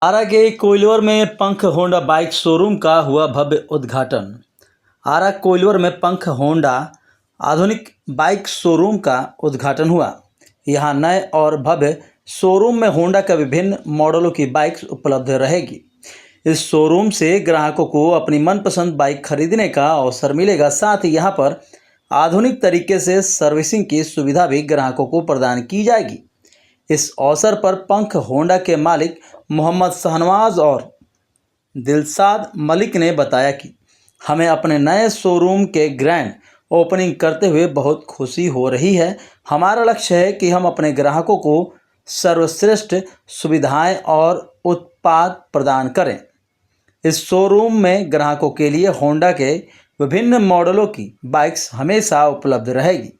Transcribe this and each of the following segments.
आरा के कोइलवर में पंख होंडा बाइक शोरूम का हुआ भव्य उद्घाटन। आरा कोइलवर में पंख होंडा आधुनिक बाइक शोरूम का उद्घाटन हुआ। यहां नए और भव्य शोरूम में होंडा के विभिन्न मॉडलों की बाइक्स उपलब्ध रहेगी। इस शोरूम से ग्राहकों को अपनी मनपसंद बाइक खरीदने का अवसर मिलेगा। साथ ही यहां पर आधुनिक तरीके से सर्विसिंग की सुविधा भी ग्राहकों को प्रदान की जाएगी। इस अवसर पर पंख होंडा के मालिक मोहम्मद शहनवाज और दिलशाद मलिक ने बताया कि हमें अपने नए शोरूम के ग्रैंड ओपनिंग करते हुए बहुत खुशी हो रही है। हमारा लक्ष्य है कि हम अपने ग्राहकों को सर्वश्रेष्ठ सुविधाएं और उत्पाद प्रदान करें। इस शोरूम में ग्राहकों के लिए होंडा के विभिन्न मॉडलों की बाइक्स हमेशा उपलब्ध रहेगी।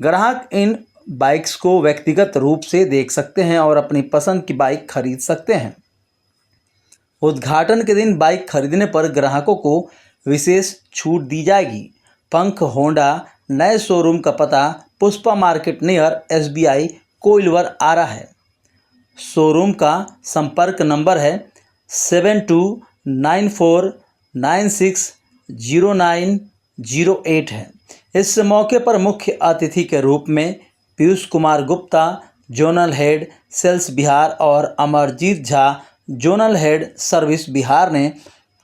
ग्राहक इन बाइक्स को व्यक्तिगत रूप से देख सकते हैं और अपनी पसंद की बाइक खरीद सकते हैं। उद्घाटन के दिन बाइक खरीदने पर ग्राहकों को विशेष छूट दी जाएगी। पंख होंडा नए शोरूम का पता Pushpa market near SBI Koilwar Arrah है। शोरूम का संपर्क नंबर है 7294960908 है। इस मौके पर मुख्य अतिथि के रूप में Piyush Kumar Gupta zonal head sales Bihar और Amarjeet Jha zonal head service Bihar ने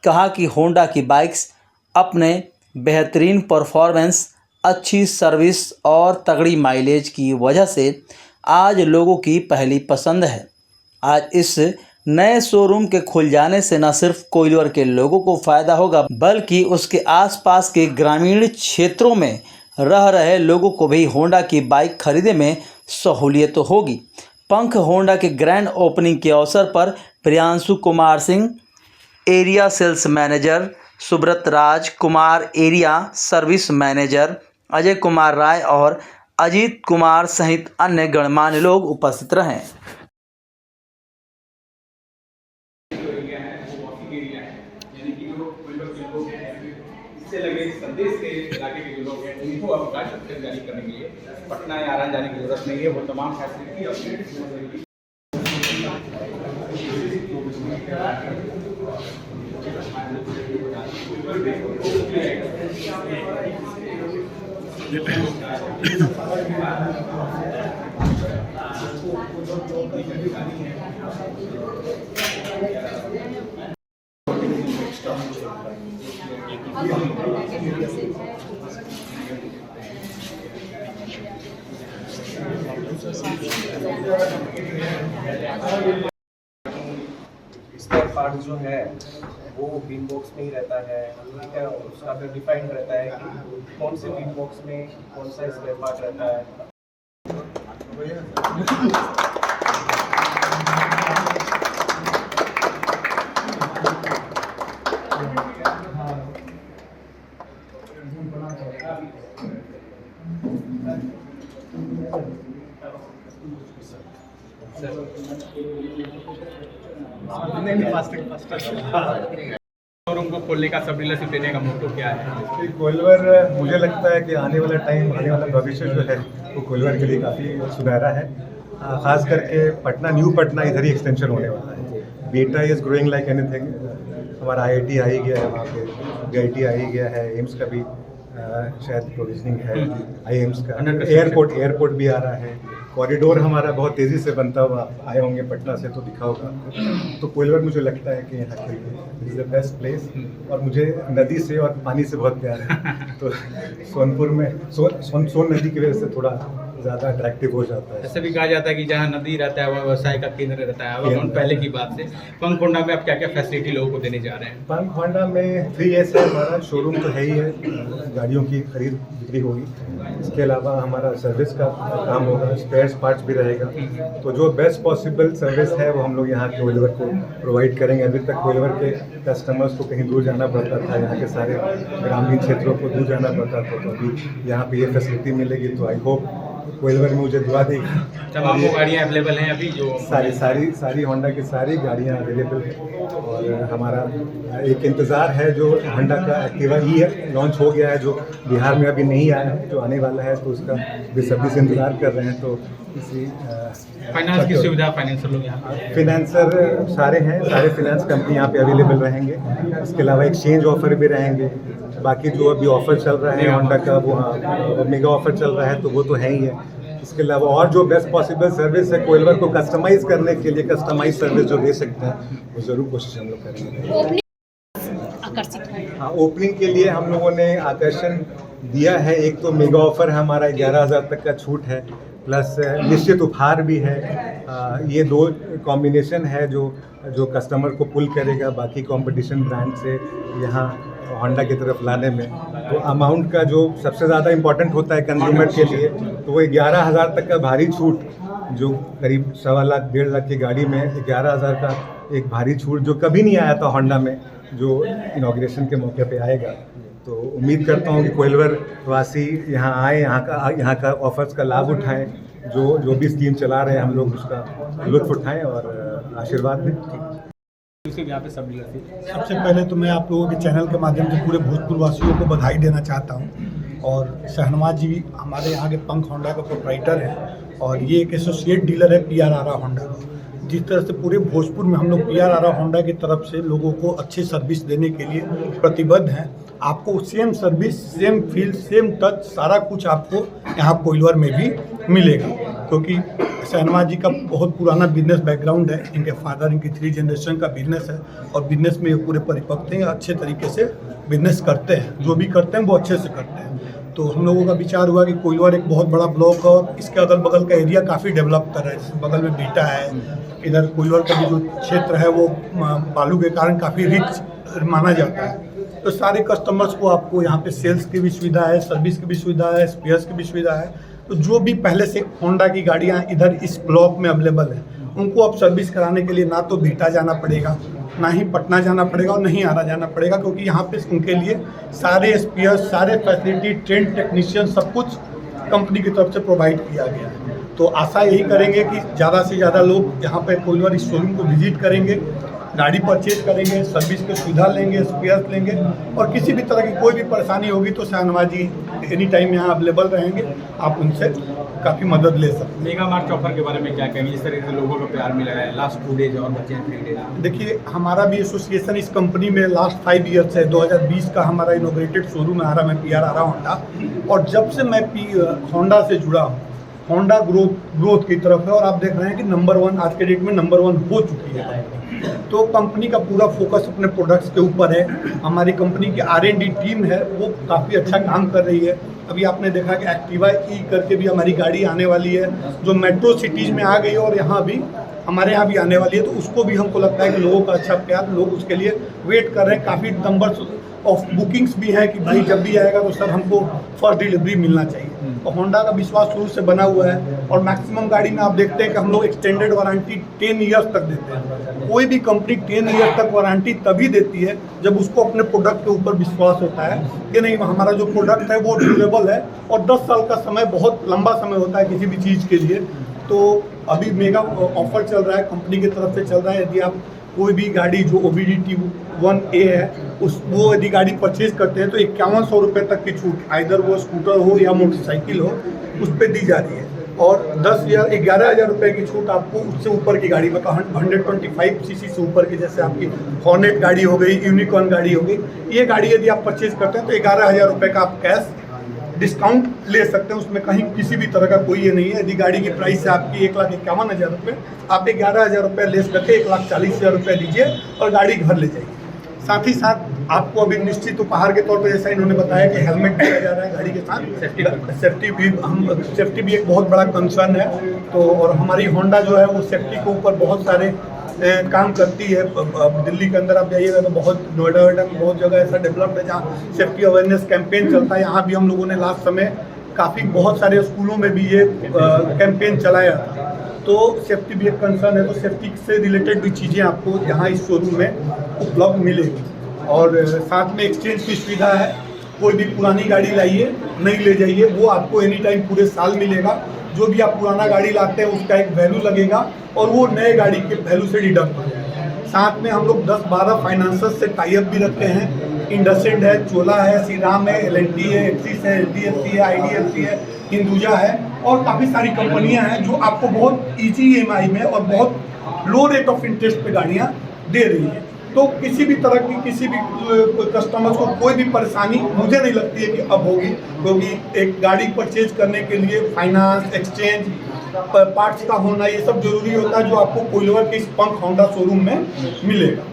कहा कि होंडा की बाइक्स अपने बेहतरीन परफॉर्मेंस, अच्छी सर्विस और तगड़ी माइलेज की वजह से आज लोगों की पहली पसंद है। आज इस नए शोरूम के खुल जाने से न सिर्फ कोइलवर के लोगों को फ़ायदा होगा बल्कि उसके आसपास के ग्रामीण क्षेत्रों में रह रहे लोगों को भी होंडा की बाइक खरीदने में सहूलियत होगी। पंख होंडा के ग्रैंड ओपनिंग के अवसर पर Priyanshu Kumar Singh area sales manager, Subrat Raj Kumar area service manager, Ajay Kumar Rai और अजीत कुमार सहित अन्य गणमान्य लोग उपस्थित रहे। इससे लगे संदेश के इलाके के जो लोग हैं उनको अवकाश जारी करने के लिए पटना या आरा जाने की जरूरत नहीं है। वो तमाम फैसिलिटी अपडेट स्पेयर पार्ट जो है वो बीन बॉक्स में ही रहता है, ठीक है। उसका फिर डिफाइंड रहता है कि कौन से बीन बॉक्स में कौन सा स्पेयर पार्ट रहता है। शोरूम को खोलने का, सब डीलरशिप देने का मोटो क्या है? कोइलवर मुझे लगता है कि आने वाला टाइम, आने वाला भविष्य जो है वो कोइलवर के लिए काफ़ी सुनहरा है। ख़ास करके पटना, न्यू पटना इधर ही एक्सटेंशन होने वाला है। बेटा इज़ ग्रोइंग लाइक एनीथिंग। हमारा IIT आ ही गया है, वहाँ पे DIT आ ही गया है, एम्स का भी शायद प्रोविजनिंग है, IIMS का, एयरपोर्ट भी आ रहा है। कॉरिडोर हमारा बहुत तेज़ी से बनता हुआ आए होंगे पटना से, तो दिखा होगा। तो कोइलवर मुझे लगता है कि यहाँ के लिए इज़ द बेस्ट प्लेस। और मुझे नदी से और पानी से बहुत प्यार है, तो सोनपुर में सोन नदी की वजह से थोड़ा ज़्यादा अट्रैक्टिव हो जाता है। ऐसे भी कहा जाता है कि जहाँ नदी रहता है वह व्यवसाय का केंद्र रहता है। अब हम पहले की बात से पंख होंडा में आप क्या क्या फैसिलिटी लोगों को देने जा रहे हैं? पंख होंडा में 3S है हमारा शोरूम, तो है ही है, गाड़ियों की खरीद बिक्री होगी। इसके अलावा हमारा सर्विस का काम होगा, स्पेयर्स पार्ट्स भी रहेगा। तो जो बेस्ट पॉसिबल सर्विस है वो हम लोग यहाँ कोइलवर को प्रोवाइड करेंगे। अभी तक कोइलवर के कस्टमर्स को कहीं दूर जाना पड़ता था, यहाँ के सारे ग्रामीण क्षेत्रों को दूर जाना पड़ता था, तो अभी यहाँ पे ये फैसिलिटी मिलेगी। तो आई होप कोइलवर में मुझे दुआ देगी। तमाम वो गाड़ियाँ अवेलेबल हैं अभी जो सारी होंडा की सारी गाड़ियाँ अवेलेबल हैं और हमारा एक इंतज़ार है जो होंडा का एक्टिवा ई है लॉन्च हो गया है, जो बिहार में अभी नहीं आया है, जो आने वाला है, तो उसका बेसब्री से इंतज़ार कर रहे हैं। तो इसी फाइनेंस की सुविधा, फाइनेंसर लोग यहाँ पे, फिनेंसर सारे हैं, सारे फिनेंस कंपनी यहाँ पे अवेलेबल रहेंगे। इसके अलावा एक्सचेंज ऑफर भी रहेंगे। बाकी जो अभी ऑफर चल रहा है होंडा का, वो हाँ मेगा ऑफर चल रहा है, तो वो तो है ही है। इसके अलावा और जो बेस्ट पॉसिबल सर्विस है कोइलवर को कस्टमाइज़ करने के लिए, कस्टमाइज सर्विस जो दे सकते हैं, वो ज़रूर कोशिश हम लोग करेंगे। आकर्षित है। हाँ, ओपनिंग के लिए हम लोगों ने आकर्षण दिया है। एक तो मेगा ऑफर हमारा 11,000 तक का छूट है, प्लस निश्चित उपहार भी है। ये दो कॉम्बिनेशन है जो कस्टमर को पुल करेगा बाकी कंपटीशन ब्रांड से यहाँ होंडा की तरफ लाने में। तो अमाउंट का जो सबसे ज़्यादा इम्पोर्टेंट होता है कंज्यूमर के लिए, तो वो 11,000 तक का भारी छूट, जो करीब 1.25 लाख 1.5 लाख की गाड़ी में 11,000 का एक भारी छूट जो कभी नहीं आया था होंडा में, जो इनॉग्रेशन के मौके पे आएगा। तो उम्मीद करता हूँ कि कोइलवर वासी यहाँ आए, यहाँ का ऑफर्स का लाभ उठाएं, जो भी स्कीम चला रहे हैं हम लोग उसका लुत्फ उठाएं और आशीर्वाद दें। यहाँ पे सब डीलर थे। सबसे पहले तो मैं आप लोगों के चैनल के माध्यम से पूरे भोजपुर वासियों को बधाई देना चाहता हूँ। और शहनवाज जी हमारे यहाँ के पंख होंडा का प्रोप्राइटर हैं और ये एक एसोसिएट डीलर है PRR होंडा। जिस तरह से पूरे भोजपुर में हम लोग PRR होंडा की तरफ से लोगों को अच्छी सर्विस देने के लिए प्रतिबद्ध हैं। आपको same service, same feel, same touch, सारा कुछ आपको यहाँ कोइलवर में भी मिलेगा, क्योंकि शहनवाज जी का बहुत पुराना बिजनेस बैकग्राउंड है। इनके फादर, इनकी 3 जनरेशन का बिजनेस है और बिजनेस में ये पूरे परिपक्व हैं, अच्छे तरीके से बिजनेस करते हैं। जो भी करते हैं वो अच्छे से करते हैं। तो हम लोगों का विचार हुआ कि कोइलवर एक बहुत बड़ा ब्लॉक और इसके अगल बगल का एरिया काफ़ी डेवलप कर रहा है। जैसे बगल में बीटा है, इधर कोइलवर का भी जो क्षेत्र है वो बालू के कारण काफ़ी रिच माना जाता है। तो सारे कस्टमर्स को आपको यहाँ पे सेल्स की भी सुविधा है, सर्विस की भी सुविधा है, स्पेयर्स की भी सुविधा है। तो जो भी पहले से होंडा की गाड़ियाँ इधर इस ब्लॉक में अवेलेबल है, उनको अब सर्विस कराने के लिए ना तो बीटा जाना पड़ेगा, ना ही पटना जाना पड़ेगा और नहीं आरा जाना पड़ेगा, क्योंकि यहाँ पे उनके लिए सारे स्पेयर्स, सारे फैसिलिटी, ट्रेन टेक्नीशियन, सब कुछ कंपनी की तरफ से प्रोवाइड किया गया है। तो आशा यही करेंगे कि ज़्यादा से ज़्यादा लोग यहाँ पे कोइलवर इस शोरूम को विजिट करेंगे, गाड़ी परचेज करेंगे, सर्विस की सुविधा लेंगे, स्पेयर्स लेंगे और किसी भी तरह की कोई भी परेशानी होगी तो शहनवाज जी एनी टाइम यहाँ अवेलेबल रहेंगे, आप उनसे काफ़ी मदद ले सकते हैं। मेगा मार्ट ऑफर के बारे में क्या कहेंगे? इस तरह से लोगों को प्यार मिला है लास्ट 2 डेज और बचे 3 डेज। देखिए, हमारा भी एसोसिएशन इस कंपनी में लास्ट 5 ईयर्स है। 2020 का हमारा इनोग्रेटेड शोरूम है आरा में, PRR होंडा। और जब से मैं होंडा से जुड़ा हूँ, होंडा ग्रोथ की तरफ है और आप देख रहे हैं कि नंबर 1 आज के डेट में नंबर 1 हो चुकी है। तो कंपनी का पूरा फोकस अपने प्रोडक्ट्स के ऊपर है। हमारी कंपनी की R&D टीम है, वो काफ़ी अच्छा काम कर रही है। अभी आपने देखा कि एक्टिवा ई करके भी हमारी गाड़ी आने वाली है, जो मेट्रो सिटीज़ में आ गई है और यहाँ भी हमारे यहाँ भी आने वाली है। तो उसको भी हमको लगता है कि लोगों का अच्छा प्यार, लोग उसके लिए वेट कर रहे हैं। काफ़ी नंबर ऑफ बुकिंग्स भी है कि भाई जब भी आएगा तो सर हमको फर्स्ट डिलीवरी मिलना चाहिए। तो होंडा का विश्वास शुरू से बना हुआ है और मैक्सिमम गाड़ी में आप देखते हैं कि हम लोग एक्सटेंडेड वारंटी 10 ईयर्स तक देते हैं। कोई भी कंपनी 10 ईयर्स तक वारंटी तभी देती है जब उसको अपने प्रोडक्ट के ऊपर विश्वास होता है कि नहीं, हमारा जो प्रोडक्ट है वो ड्यूरेबल है। और 10 साल का समय बहुत लंबा समय होता है किसी भी चीज़ के लिए। तो अभी मेगा ऑफर चल रहा है, कंपनी की तरफ से चल रहा है। यदि आप कोई भी गाड़ी जो OBD-T1A है वो यदि गाड़ी परचेज करते हैं तो 5100 रुपये तक की छूट, आइदर वो स्कूटर हो या मोटरसाइकिल हो, उस पर दी जा रही है। और 11,000 रुपये की छूट आपको उससे ऊपर की गाड़ी, मतलब 125 सीसी से ऊपर की, जैसे आपकी हॉर्नेट गाड़ी हो गई, यूनिकॉर्न गाड़ी हो गई, ये गाड़ी यदि आप परचेज करते हैं तो 11,000 रुपये का आप कैश डिस्काउंट ले सकते हैं। उसमें कहीं किसी भी तरह का कोई ये नहीं है। यदि गाड़ी की प्राइस है आपकी 1,51,000 रुपये, आप 11,000 रुपये लेस करके 1,40,000 रुपये दीजिए और गाड़ी घर ले जाइए। साथ ही साथ आपको अभी निश्चित उपहार के तौर पर, जैसा इन्होंने बताया कि हेलमेट दिया जा रहा है गाड़ी के साथ। सेफ्टी भी एक बहुत बड़ा कंसर्न है। तो और हमारी होंडा जो है वो सेफ्टी के ऊपर बहुत सारे काम करती है। दिल्ली के अंदर आप जाइएगा तो बहुत, नोएडा में बहुत जगह ऐसा डेवलप्ड है जहाँ सेफ्टी अवेयरनेस कैंपेन चलता है। यहाँ भी हम लोगों ने लास्ट समय काफ़ी बहुत सारे स्कूलों में भी ये कैंपेन चलाया था। तो सेफ्टी भी एक कंसर्न है। तो सेफ्टी से रिलेटेड भी चीज़ें आपको यहाँ इस शोरूम में उपलब्ध मिलेगी। और साथ में एक्सचेंज की सुविधा है। कोई भी पुरानी गाड़ी लाइए, नहीं ले जाइए, वो आपको एनी टाइम पूरे साल मिलेगा। जो भी आप पुराना गाड़ी लाते हैं उसका एक वैल्यू लगेगा और वो नए गाड़ी के वैल्यू से डिडक्ट हो जाएगा। साथ में हम लोग 10-12 फाइनेंसर्स से टाई अप भी रखते हैं। इंडसइंड है, चोला है, श्रीराम है, एल&टी है, एक्सिस है, HDFC है, IDFC है, हिंदुजा है और काफ़ी सारी कंपनियां हैं जो आपको बहुत ईजी EMI में और बहुत लो रेट ऑफ इंटरेस्ट पे गाड़ियां दे रही हैं। तो किसी भी तरह की किसी भी कस्टमर्स को कोई भी परेशानी मुझे नहीं लगती है कि अब होगी, क्योंकि एक गाड़ी परचेज करने के लिए फाइनेंस, एक्सचेंज, पार्ट्स का होना ये सब जरूरी होता है, जो आपको कोइलवर के इस पंख होंडा शोरूम में मिलेगा।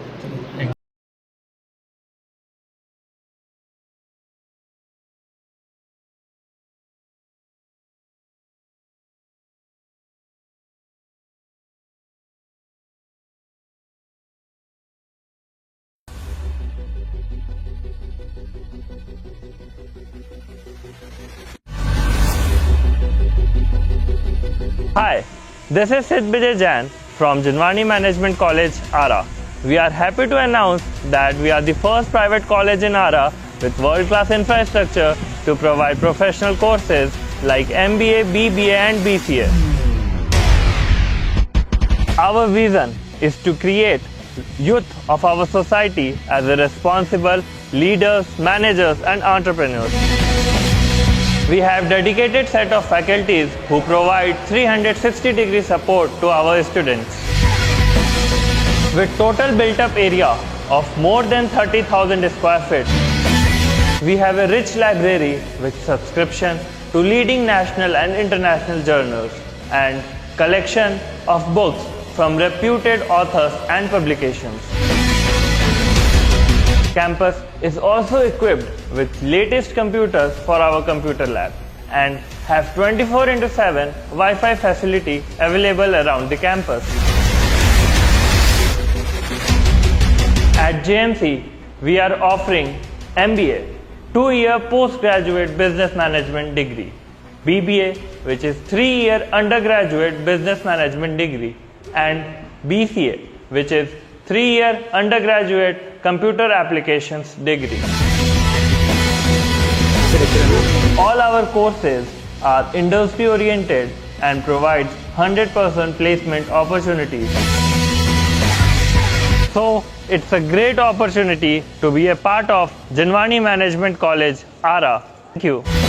Hi, this is Sid Bijay Jain from Jinwani Management College, Ara. We are happy to announce that we are the first private college in Ara with world-class infrastructure to provide professional courses like MBA, BBA and BCA. Our vision is to create youth of our society as a responsible leaders, managers and entrepreneurs. We have dedicated set of faculties who provide 360-degree support to our students. With total built-up area of more than 30,000 square feet, we have a rich library with subscription to leading national and international journals and collection of books from reputed authors and publications. Campus is also equipped with latest computers for our computer lab and have 24/7 Wi-Fi facility available around the campus. At JMC, we are offering MBA, 2-year postgraduate business management degree, BBA, which is 3-year undergraduate business management degree, and BCA, which is 3-year undergraduate computer applications degree. All our courses are industry oriented and provides 100% placement opportunities. So it's a great opportunity to be a part of Jinwani Management College, Ara. Thank you.